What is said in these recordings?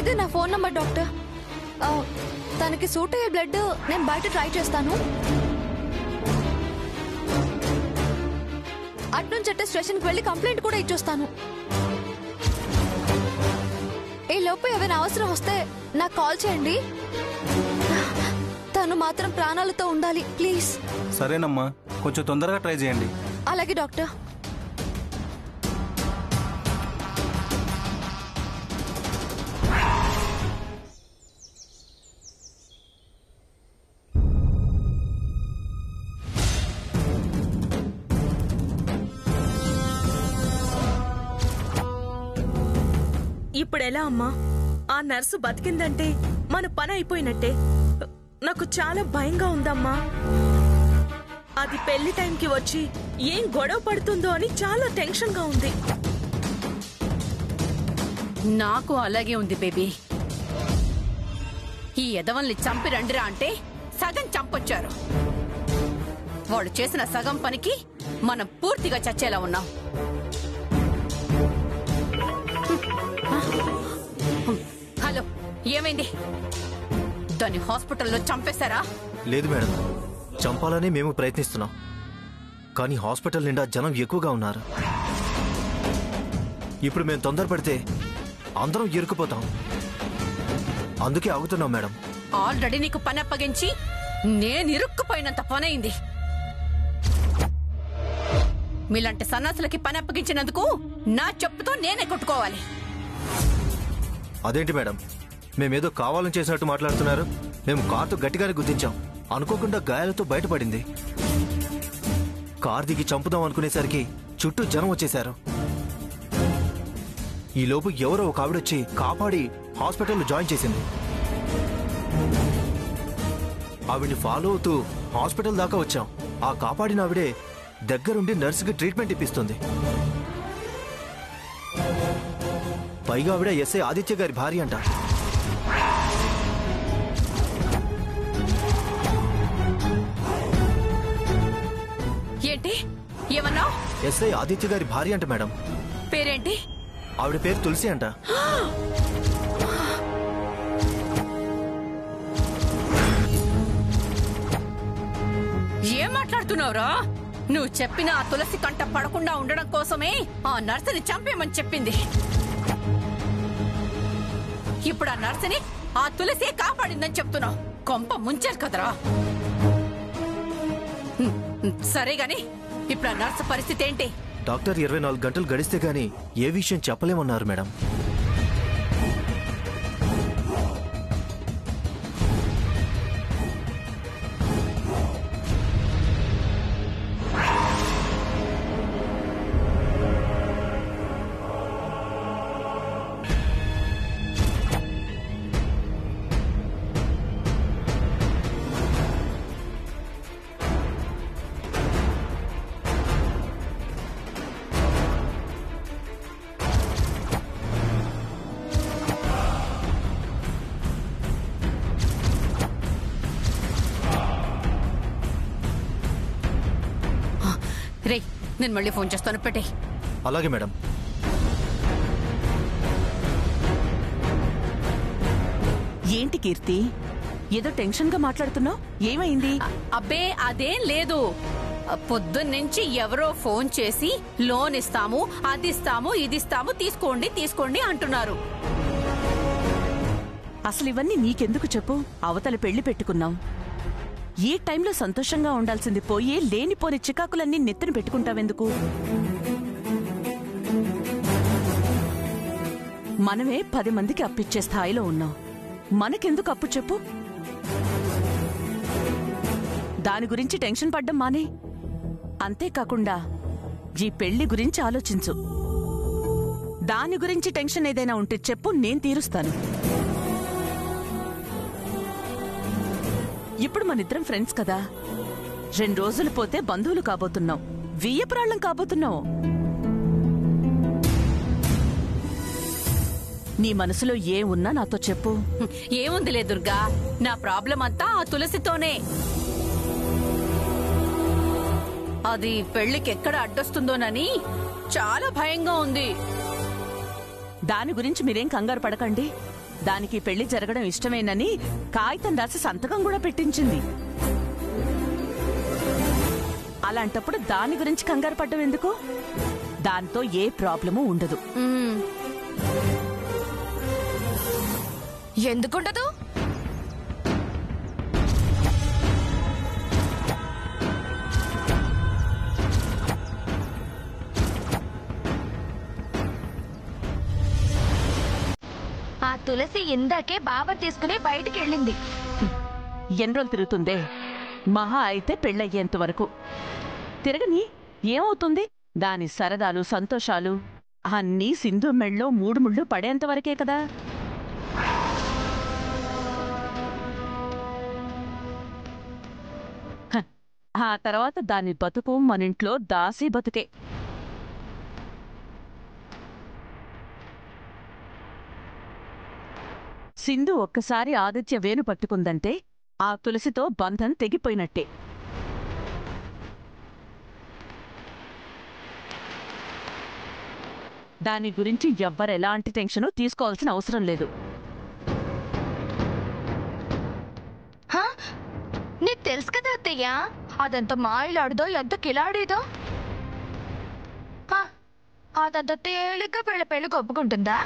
ఇది నా phone number doctor. తనకి సూట్ అయ్యే బ్లడ్ నేను బయట ట్రై చేస్తాను. అట్నుంచట్టే స్టేషన్కి వెళ్ళి కంప్లైంట్ కూడా ఇచ్చొస్తాను. ఈ లోపు ఏమైనా అవసరం వస్తే నాకు కాల్ చేయండి. తను మాత్రం ప్రాణాలతో ఉండాలి ప్లీజ్. సరేనమ్మా, కొంచెం తొందరగా ట్రై చేయండి. అలాగే డాక్టర్. ఇప్పుడెలా అమ్మా? ఆ నర్సు బతికిందంటే మన పని అయిపోయినట్టే. నాకు చాలా భయంగా ఉందమ్మా. అది పెళ్లి టైంకి వచ్చి ఏం గొడవ పడుతుందో అని చాలా టెన్షన్ గా ఉంది. నాకు అలాగే ఉంది బేబీ. ఈ ఎదవల్ని చంపి రండిరా అంటే సగం చంపొచ్చారు. వాడు చేసిన సగం పనికి మనం పూర్తిగా చచ్చేలా ఉన్నాం. హలో, ఏమైంది? దాన్ని హాస్పిటల్లో చంపేశారా? లేదు మేడం, చంపాలని మేము ప్రయత్నిస్తున్నాం. కానీ హాస్పిటల్ నిండా జనం ఎక్కువగా ఉన్నారు. ఇప్పుడు మేము తొందరపడితే అందరం ఇరుక్కుపోతాం. అందుకే ఆగుతున్నాం మేడం. ఆల్రెడీ నీకు పని అప్పగించి నేను ఇరుక్కుపోయినంత పనైంది. మీలాంటి సన్నాసులకి పని అప్పగించినందుకు నా చెప్పుతో నేనే కొట్టుకోవాలి. అదేంటి మేడం, మేమేదో కావాలని చేసినట్టు మాట్లాడుతున్నారు? మేము కార్తో గట్టిగానే గుద్దించాం. అనుకోకుండా గాయాలతో బయటపడింది. కార్ దిగి చంపుదాం అనుకునేసరికి చుట్టూ జనం వచ్చేశారు. ఈలోపు ఎవరో ఒక ఆవిడొచ్చి కాపాడి హాస్పిటల్లో జాయిన్ చేసింది. ఆవిడ్ని ఫాలో అవుతూ హాస్పిటల్ దాకా వచ్చాం. ఆ కాపాడిన ఆవిడే దగ్గరుండి నర్సుకి ట్రీట్మెంట్ ఇప్పిస్తుంది. పైగా ఆవిడ ఎస్ఐ ఆదిత్య గారి భార్య అంట. ఏంటి ఏమన్నా? ఎస్ఐ ఆదిత్య గారి భార్య అంట మేడం. పేరేంటి? ఆవిడ పేరు తులసి అంట. ఏం మాట్లాడుతున్నావురా? నువ్వు చెప్పిన ఆ తులసి కంట పడకుండా ఉండడం కోసమే ఆ నర్సుని చంపేమని చెప్పింది. ఇప్పుడు ఆ నర్సుని ఆ తులసి కాపాడిందని చెప్తున్నావు. కొంప ముంచారు కదరా. సరే గాని ఇప్పుడు ఆ నర్సు పరిస్థితి ఏంటి? డాక్టర్ 24 గంటలు గడిస్తే గానీ ఏ విషయం చెప్పలేమన్నారు మేడం. రే, నేను మళ్ళీ ఫోన్ చేస్తాను, పెట్టే. అలాగే మేడం. ఏంటి కీర్తి, ఏదో టెన్షన్ గా మాట్లాడుతున్నావు? ఏమైంది? అబ్బే అదేం లేదు. పొద్దున్నుంచి ఎవరో ఫోన్ చేసి లోన్ ఇస్తాము, అది ఇస్తాము, ఇది ఇస్తాము, తీసుకోండి తీసుకోండి అంటున్నారు. అసలు ఇవన్నీ నీకెందుకు చెప్పు? అవతల పెళ్లి పెట్టుకున్నాం. ఈ టైంలో సంతోషంగా ఉండాల్సింది పోయి లేనిపోని చికాకులన్నీ నెత్తిన పెట్టుకుంటావెందుకు? మనమే 10 మందికి అప్పిచ్చే స్థాయిలో ఉన్నాం. మనకెందుకు అప్పు చెప్పు? దాని గురించి టెన్షన్ పడ్డం మానే. అంతేకాకుండా ఈ పెళ్లి గురించి ఆలోచించు. దాని గురించి టెన్షన్ ఏదైనా ఉంటే చెప్పు, నేను తీరుస్తాను. ఇప్పుడు మనిద్దరం ఫ్రెండ్స్ కదా. 2 రోజులు పోతే బంధువులు కాబోతున్నాం, వియ్యపురాళ్ళం కాబోతున్నావు. నీ మనసులో ఏమున్నా నాతో చెప్పు. ఏముందిలే దుర్గా, నా ప్రాబ్లం అంతా ఆ తులసితోనే. అది పెళ్లికి ఎక్కడ అడ్డొస్తుందోనని చాలా భయంగా ఉంది. దాని గురించి మీరేం కంగారు పడకండి. దానికి పెళ్లి జరగడం ఇష్టమేనని కాగితం రాసి సంతకం కూడా పెట్టించింది. అలాంటప్పుడు దాని గురించి కంగారు పడ్డం ఎందుకు? దాంతో ఏ ప్రాబ్లము ఉండదు. ఎందుకుండదు? ఆ తులసి ఇందాకే బావ తీసుకుని బయటికి వెళ్ళింది. ఎన్ని రోజులు తిరుగుతుందే? మహా అయితే పెళ్ళయ్యేంత వరకు తిరగని. ఏమవుతుంది? దాని సరదాలు సంతోషాలు అన్నీ సింధు మెళ్ళలో 3 ముళ్ళు పడేంత వరకే కదా. ఆ తర్వాత దాని బతుకు మనింట్లో దాసి బతుకే. సింధు ఒక్కసారి ఆదిత్య వేలు పట్టుకుందంటే ఆ తులసితో బంధం తెగిపోయినట్టే. దాని గురించి ఎవ్వరెలాంటి టెన్షను తీసుకోవాల్సిన అవసరం లేదు. నీకు తెలుసు కదా అత్తయ్య, అదంత మాయలాడుదో ఎంత కిలాడేదో. అదంత తేలిగ్గా పెళ్ళి ఒప్పుకుంటుందా?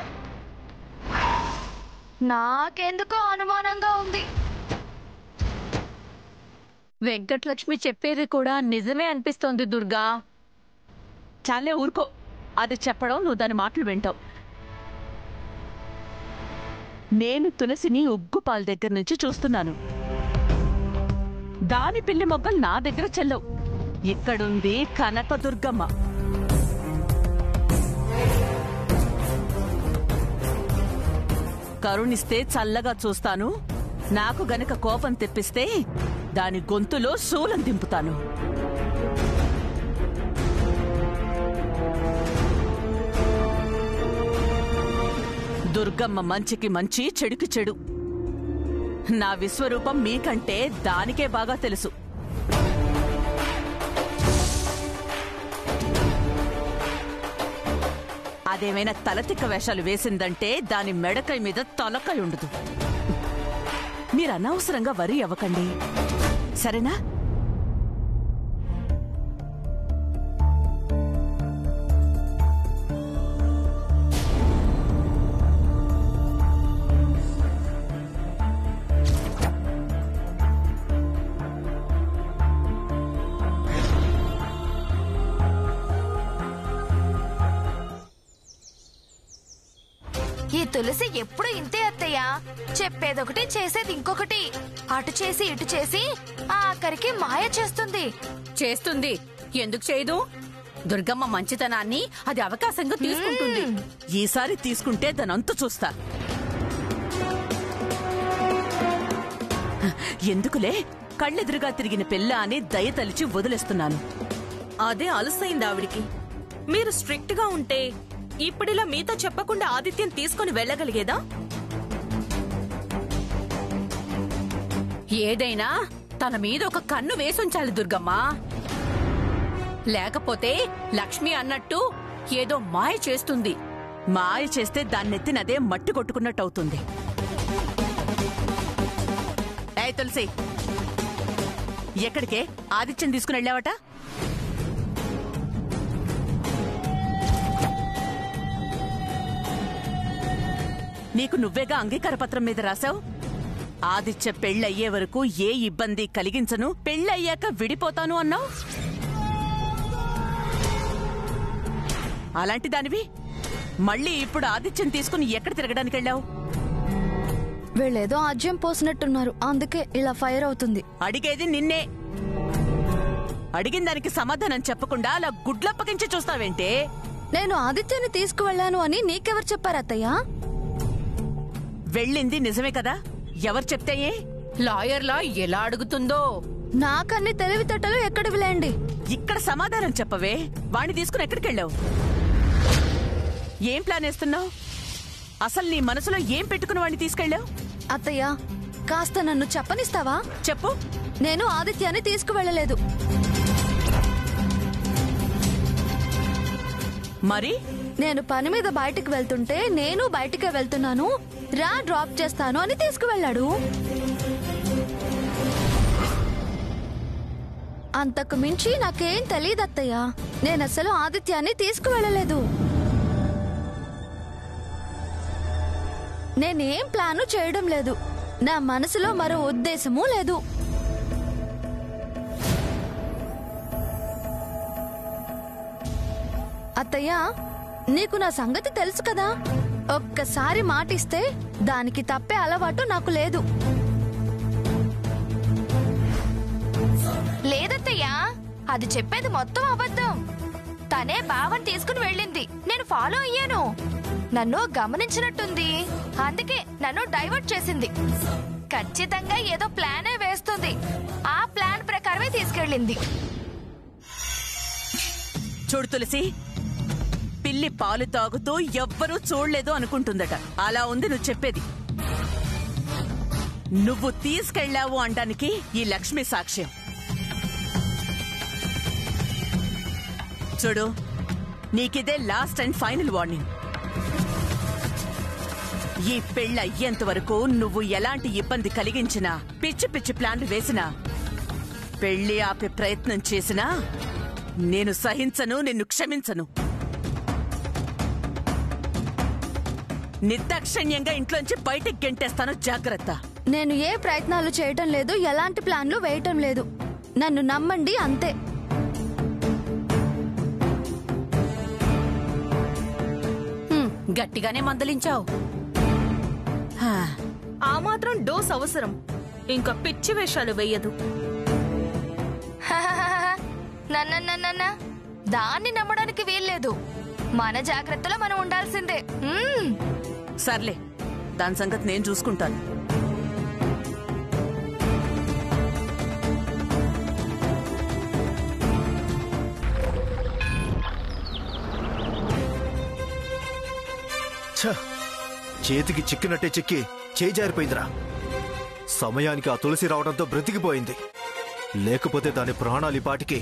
నాకెందుకో అనుమానంగా ఉంది. వెంకటలక్ష్మి చెప్పేది కూడా నిజమే అనిపిస్తోంది దుర్గా. చాలే ఊరుకో. అది చెప్పడం నువ్వు దాని మాటలు వింటావు. నేను తులసిని ఉగ్గుపాల దగ్గర నుంచి చూస్తున్నాను. దాని పిల్లి మొగ్గలు నా దగ్గర చెల్లవు. ఇక్కడుంది కనకదుర్గమ్మ. కరుణిస్తే చల్లగా చూస్తాను. నాకు గనక కోపం తెప్పిస్తే దాని గొంతులో శూలం దింపుతాను. దుర్గమ్మ మంచికి మంచి, చెడుకి చెడు. నా విశ్వరూపం మీకంటే దానికే బాగా తెలుసు. అదేమైనా తలతిక్క వేషాలు వేసిందంటే దాని మెడకై మీద తలకై ఉండదు. మీరు అనవసరంగా వరి అవ్వకండి, సరేనా? ఈ తులసి ఎప్పుడు ఇంతే అత్తయ్య. చెప్పేదొకటి చేసేది ఇంకొకటి. అటు చేసి ఇటు చేసి ఆఖరికి మాయ చేస్తుంది. చేస్తుంది, ఎందుకు చేయదు? దుర్గమ్మ మంచితనాన్ని అది అవకాశంగా తీసుకుంటుంది. ఈసారి తీసుకుంటే దానంతా చూస్తా. ఎందుకులే, కళ్ళెదురుగా తిరిగిన పిల్ల అని దయ తలిచి వదిలేస్తున్నాను. అదే అలసైంది ఆవిడికి. మీరు స్ట్రిక్ట్ గా ఉంటే ఇప్పుడిలా మీతో చెప్పకుండా ఆదిత్యం తీసుకుని వెళ్ళగలిగేదా? ఏదైనా తన మీద ఒక కన్ను వేసుంచాలి దుర్గమ్మ. లేకపోతే లక్ష్మి అన్నట్టు ఏదో మాయ చేస్తుంది. మాయ చేస్తే దాన్నెత్తినదే మట్టి కొట్టుకున్నట్టవుతుంది. ఏయ్ తులసి, ఎక్కడికే ఆదిత్యం తీసుకుని వెళ్ళావట? నీకు నువ్వేగా అంగీకార పత్రం మీద రాశావు. ఆదిత్య పెళ్ళయ్యే వరకు ఏ ఇబ్బంది కలిగించను, పెళ్ళయ్యాక విడిపోతాను అన్నావు. అలాంటి దానివి మళ్ళీ ఇప్పుడు ఆదిత్యం తీసుకుని ఎక్కడ తిరగడానికి వెళ్ళావు? వీళ్ళేదో ఆజ్యం పోసినట్టున్నారు, అందుకే ఇలా ఫైర్ అవుతుంది. అడిగేది నిన్నే. అడిగిన దానికి సమాధానం చెప్పకుండా అలా గుడ్లప్పగించి చూస్తావేంటే? నేను ఆదిత్యాన్ని తీసుకువెళ్ళాను అని నీకెవరు చెప్పారు అత్తయ్య? వెళ్ళింది నిజమే కదా, ఎవరు చెప్తాయే? లాయర్లా ఎలా అడుగుతుందో. నాకన్ని తెలివితేటలు ఎక్కడివి లేండి. ఇక్కడ సమాధానం చెప్పవే. వాణ్ణి తీసుకుని ఎక్కడికి వెళ్ళావు? ఏం ప్లాన్ వేస్తున్నావు? అసలు నీ మనసులో ఏం పెట్టుకుని వాణ్ణి తీసుకెళ్ళావు? అత్తయ్య, కాస్త నన్ను చెప్పనిస్తావా? చెప్పు. నేను ఆదిత్యాన్ని తీసుకువెళ్ళలేదు. మరి నేను పని మీద బయటికి వెళ్తుంటే నేను బయటికే వెళ్తున్నాను, రా డ్రాప్ చేస్తాను అని తీసుకువెళ్ళాడు. అంతకు మించి నాకేం తెలియదు అత్తయ్య. నేనసలు ఆదిత్యాన్ని తీసుకువెళ్ళలేదు. నేనేం ప్లాను చేయడం లేదు. నా మనసులో మరో ఉద్దేశమూ లేదు. అత్తయ్య, నీకు నా సంగతి తెలుసు కదా. ఒక్కసారి మాటిస్తే దానికి తప్పే అలవాటు నాకు లేదు. లేదత్తయ్యా, అది చెప్పేది మొత్తం అబద్ధం. తనే బావని తీసుకుని వెళ్ళింది. నేను ఫాలో అయ్యాను. నన్ను గమనించినట్టుంది. అందుకే నన్ను డైవర్ట్ చేసింది. ఖచ్చితంగా ఏదో ప్లానే వేస్తుంది. ఆ ప్లాన్ ప్రకారమే తీసుకెళ్ళింది. చూడు తులసి, పిల్లి పాలు తాగుతూ ఎవ్వరూ చూడలేదు అనుకుంటుందట. అలా ఉంది నువ్వు చెప్పేది. నువ్వు తీసుకెళ్లావు అనడానికి ఈ లక్ష్మి సాక్ష్యం. చూడు, నీకిదే లాస్ట్ అండ్ ఫైనల్ వార్నింగ్. ఈ పెళ్ళి అయ్యేంత వరకు నువ్వు ఎలాంటి ఇబ్బంది కలిగించినా, పిచ్చి పిచ్చి ప్లాన్లు వేసినా, పెళ్లి ఆపే ప్రయత్నం చేసినా నేను సహించను, నిన్ను క్షమించను. నిర్దాక్షిణ్యంగా ఇంట్లోంచి బయటికి గెంటేస్తాను, జాగ్రత్త. నేను ఏ ప్రయత్నాలు చేయటం లేదు, ఎలాంటి ప్లాన్లు వేయటం లేదు. నన్ను నమ్మండి, అంతే. గట్టిగానే మందలించావు. ఆ మాత్రం డోస్ అవసరం. ఇంకా పిచ్చి వేషాలు వెయ్యదు. నన్న దాన్ని నమ్మడానికి వీల్లేదు. మన జాగ్రత్తలో మనం ఉండాల్సిందే. సర్లే, దాని సంగతి నేను చూసుకుంటాను. చేతికి చిక్కినట్టే చిక్కి చేయి జారిపోయిందిరా. సమయానికి ఆ తులసి రావడంతో బ్రతికిపోయింది. లేకపోతే దాని ప్రాణాలు ఈ పాటికి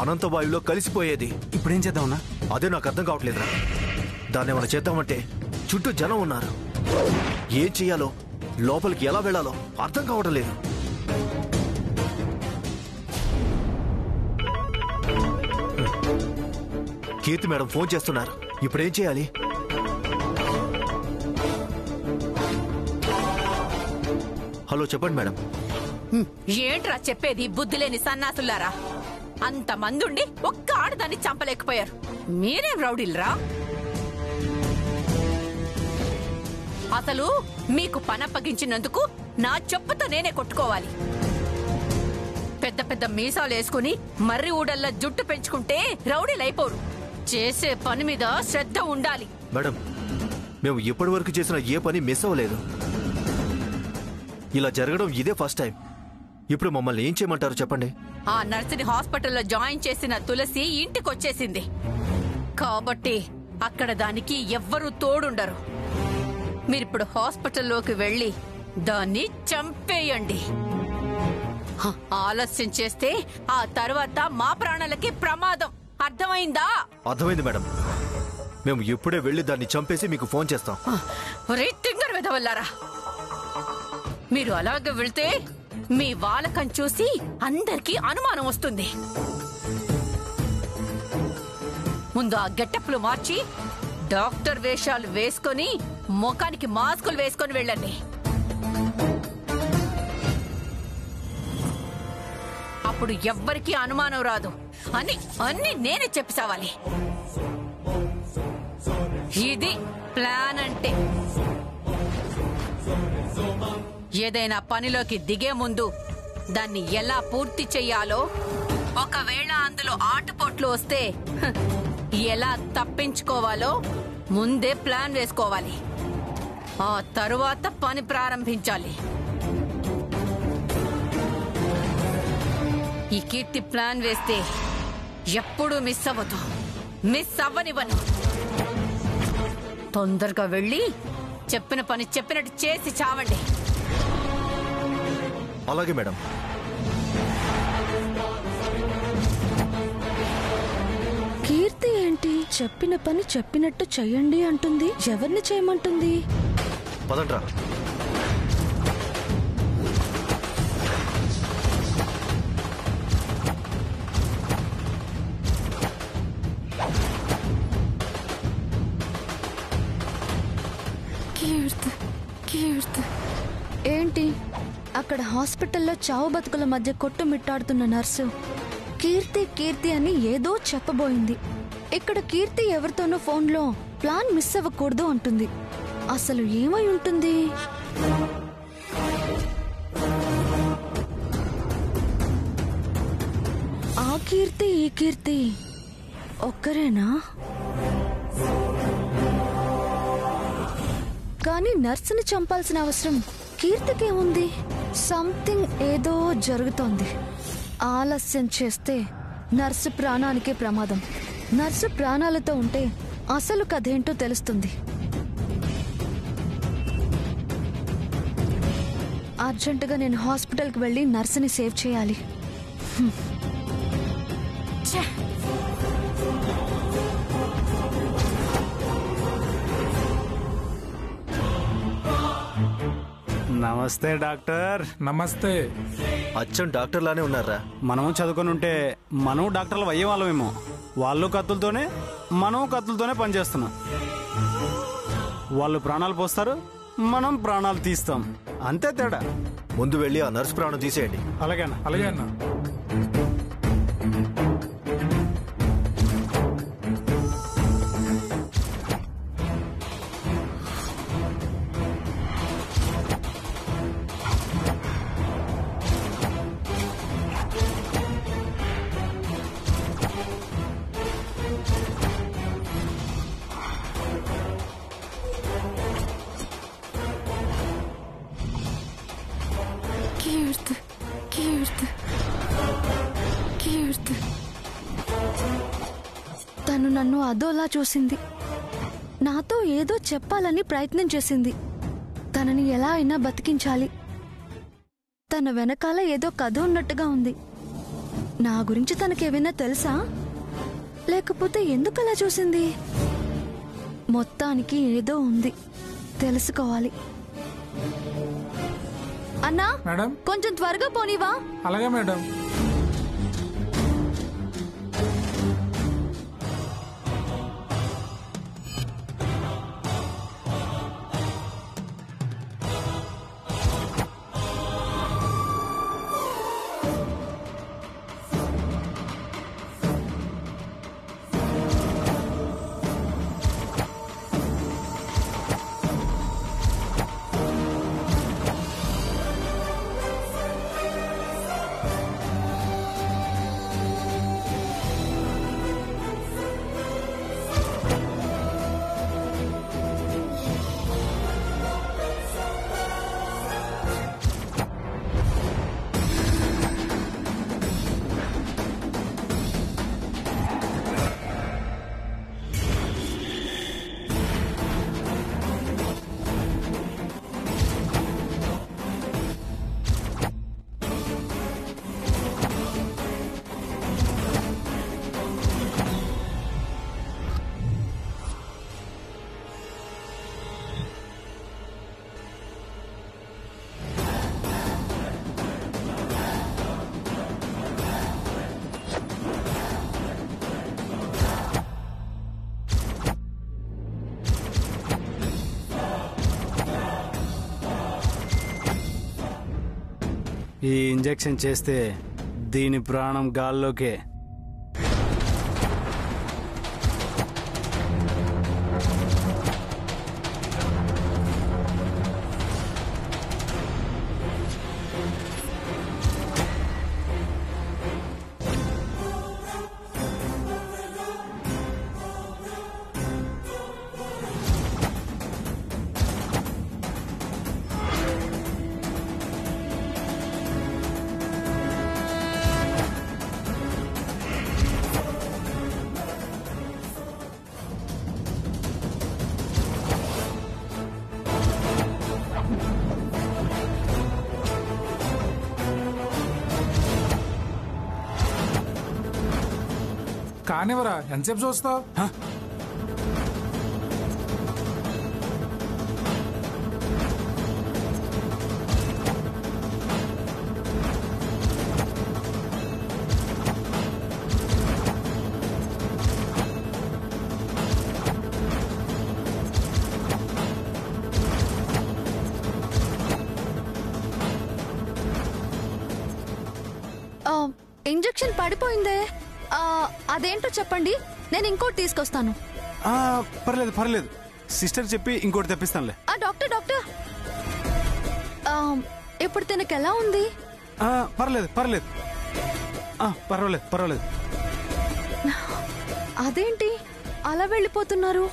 అనంతవాయువులో కలిసిపోయేది. ఇప్పుడేం చేద్దామన్నా? అదే నాకు అర్థం కావట్లేదురా. దాన్ని ఏమైనా చేద్దామంటే చుట్టూ జనం ఉన్నారు. ఏం చెయ్యాలో, లోపలికి ఎలా వెళ్లాలో అర్థం కావడం లేదు. కీర్తి మేడం ఫోన్ చేస్తున్నారు. ఇప్పుడేం చేయాలి? హలో, చెప్పండి మేడం. ఏంట్రా చెప్పేది? బుద్ధిలేని సన్నాసులారా, అంతమంది ఉండి ఒక్క ఆడదాన్ని చంపలేకపోయారు. మీరేం రౌడీలరా? అసలు మీకు పనప్పగించినందుకు నా చెప్పుతో నేనే కొట్టుకోవాలి. పెద్ద పెద్ద మీసాలు వేసుకుని మర్రి ఊడల్లా జుట్టు పెంచుకుంటే రౌడీలైపోరు. చేసే పని మీద శ్రద్ధ ఉండాలి. మేడం, మేము ఇప్పటి వరకు చేసిన ఏ పని మిస్ అవ్వలేదు. ఇలా జరగడం ఇదే ఫస్ట్ టైం. ఇప్పుడు మమ్మల్ని ఏం చేయమంటారు చెప్పండి. ఆ నర్సుని హాస్పిటల్లో జాయిన్ చేసిన తులసి ఇంటికొచ్చేసింది కాబట్టి అక్కడ దానికి ఎవ్వరూ తోడుండరు. మీరిప్పుడు హాస్పిటల్లోకి వెళ్ళి దాన్ని చంపేయండి. ఆలస్యం చేస్తే ఆ తర్వాత మా ప్రాణాలకి ప్రమాదం. అర్థమైందా? అర్థమైంది మేడం. మేము ఇప్పుడే వెళ్ళి దాన్ని చంపేసి మీకు ఫోన్ చేస్తాం. తింగర్ వెదవల్లారా, మీరు అలాగే వెళ్తే మీ వాలకం చూసి అందరికీ అనుమానం వస్తుంది. ముందు ఆ గెటప్లు మార్చి డాక్టర్ వేషాలు వేసుకొని ముఖానికి మాస్కులు వేసుకొని వెళ్ళండి. అప్పుడు ఎవ్వరికీ అనుమానం రాదు. అన్ని నేనే చెప్పిసావాలి. ఇది ప్లాన్ అంటే. ఏదైనా పనిలోకి దిగే ముందు దాన్ని ఎలా పూర్తి చెయ్యాలో, ఒకవేళ అందులో ఆటుపోట్లు వస్తే ఎలా తప్పించుకోవాలో ముందే ప్లాన్ వేసుకోవాలి. ఆ తరువాత పని ప్రారంభించాలి. ఈ కీర్తి ప్లాన్ వేస్తే ఎప్పుడూ మిస్ అవ్వదు. మిస్ అవ్వనివ్వను. తొందరగా వెళ్ళి చెప్పిన పని చెప్పినట్టు చేసి చావండి. అలాగే మేడం. కీర్తి ఏంటి చెప్పిన పని చెప్పినట్టు చెయ్యండి అంటుంది? ఎవరిని చేయమంటుంది? పదండ్రా. ఏంటి అక్కడ హాస్పిటల్లో చావు బతుకుల మధ్య కొట్టుమిట్టాడుతున్న నర్సు కీర్తి కీర్తి అని ఏదో చెప్పబోయింది. ఇక్కడ కీర్తి ఎవరితోనో ఫోన్లో ప్లాన్ మిస్ అవ్వకూడదు అంటుంది. అసలు ఏమై ఉంటుంది? ఆ కీర్తి ఈ కీర్తి ఒక్కరేనా? కానీ నర్సుని చంపాల్సిన అవసరం కీర్తికేముంది? సంథింగ్ ఏదో జరుగుతోంది. ఆలస్యం చేస్తే నర్సు ప్రాణానికే ప్రమాదం. నర్సు ప్రాణాలతో ఉంటే అసలు కథేంటో తెలుస్తుంది. అర్జెంటుగా నేను హాస్పిటల్కి వెళ్ళి నర్సుని సేవ్ చేయాలి. నమస్తే డాక్టర్. నమస్తే. అచ్చం డాక్టర్ లానే ఉన్నారా? మనము చదువుకొని ఉంటే మనం డాక్టర్లు అయ్యే వాళ్ళమేమో. వాళ్ళు కత్తులతోనే మనం కత్తులతోనే పనిచేస్తున్నాం. వాళ్ళు ప్రాణాలు పోస్తారు, మనం ప్రాణాలు తీస్తాం. అంతే తేడా. ముందు వెళ్ళి ఆ నర్స్ ప్రాణం తీసేయండి. అలాగేనా? అలాగే అన్న. తను నన్ను అదోలా చూసింది. నాతో ఏదో చెప్పాలని ప్రయత్నం చేసింది. తనని ఎలా అయినా బతికించాలి. తన వెనకాల ఏదో కథ ఉన్నట్టుగా ఉంది. నా గురించి తనకేమైనా తెలుసా? లేకపోతే ఎందుకలా చూసింది? మొత్తానికి ఏదో ఉంది, తెలుసుకోవాలి. అన్నా మేడం, కొంచెం త్వరగా పోనీవా? అలాగే మేడం. ఈ ఇంజెక్షన్ చేస్తే దీని ప్రాణం గాల్లోకే. కానివరా, ఎంతసేపు చూస్తావు? ఇంజెక్షన్ పడిపోయిందే. అదేంటో చెప్పండి, నేను ఇంకోటి తీసుకొస్తాను. పర్లేదు పర్లేదు, సిస్టర్ చెప్పి ఇంకోటి తెప్పిస్తానులే. డాక్టర్ డాక్టర్, ఇప్పుడు తినకు ఎలా ఉంది? పర్లేదు పర్లేదు, పర్వాలేదు పర్వాలేదు. అదేంటి అలా వెళ్ళిపోతున్నారు?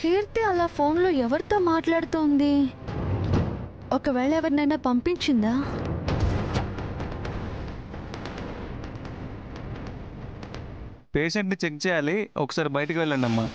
కీర్తి అలా ఫోన్లో ఎవరితో మాట్లాడుతోంది? ఒకవేళ ఎవరినైనా పంపించిందా? పేషెంట్ని చెక్ చేయాలి, ఒకసారి బయటికి వెళ్ళండి అమ్మా.